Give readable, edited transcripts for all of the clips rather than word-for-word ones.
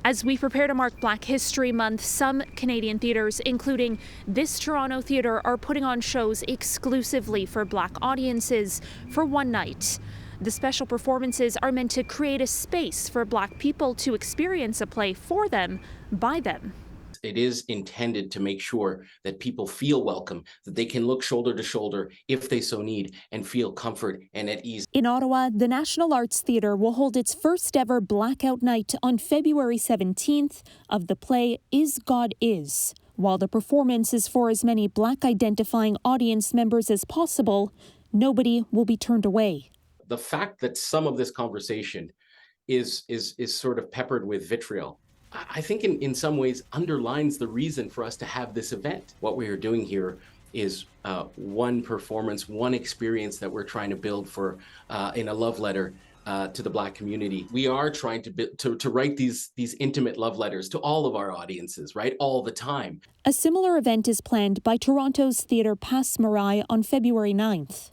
As we prepare to mark Black History Month, some Canadian theatres, including this Toronto theatre, are putting on shows exclusively for Black audiences for one night. The special performances are meant to create a space for Black people to experience a play for them, by them. It is intended to make sure that people feel welcome, that they can look shoulder to shoulder if they so need and feel comfort and at ease. In Ottawa, the National Arts Theatre will hold its first ever Blackout Night on February 17th of the play Is God Is. While the performance is for as many Black identifying audience members as possible, nobody will be turned away. The fact that some of this conversation is sort of peppered with vitriol, I think in some ways underlines the reason for us to have this event. What we are doing here is one performance, one experience that we're trying to build for in a love letter to the Black community. We are trying to write these intimate love letters to all of our audiences, right, all the time. A similar event is planned by Toronto's Theatre Passe Muraille on February 9th.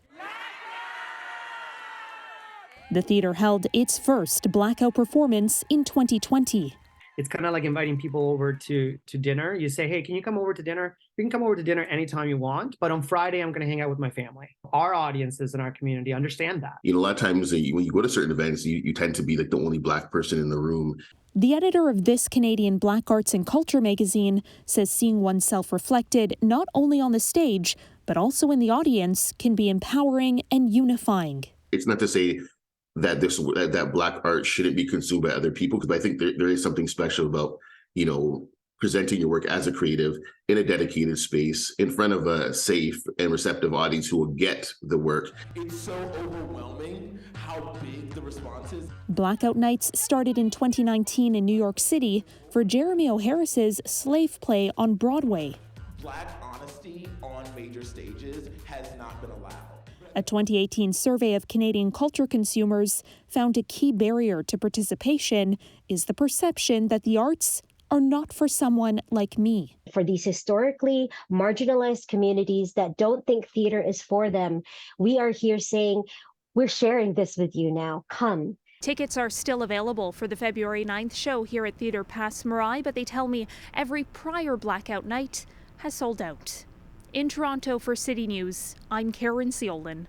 The theatre held its first blackout performance in 2020. It's kind of like inviting people over to dinner. You say, hey, can you come over to dinner? You can come over to dinner anytime you want, but on Friday, I'm going to hang out with my family. Our audiences in our community understand that. A lot of times when you go to certain events, you tend to be like the only Black person in the room. The editor of this Canadian Black Arts and Culture magazine says seeing oneself reflected not only on the stage, but also in the audience can be empowering and unifying. It's not to say that that Black art shouldn't be consumed by other people, because I think there is something special about, presenting your work as a creative in a dedicated space in front of a safe and receptive audience who will get the work. It's so overwhelming how big the response is. Blackout Nights started in 2019 in New York City for Jeremy O'Harris's Slave play on Broadway. Black honesty on major stages has not been allowed. A 2018 survey of Canadian culture consumers found a key barrier to participation is the perception that the arts are not for someone like me. For these historically marginalized communities that don't think theater is for them, we are here saying, we're sharing this with you now. Come. Tickets are still available for the February 9th show here at Theatre Passe Muraille, but they tell me every prior blackout night has sold out. In Toronto for City News, I'm Caryn Ceolin.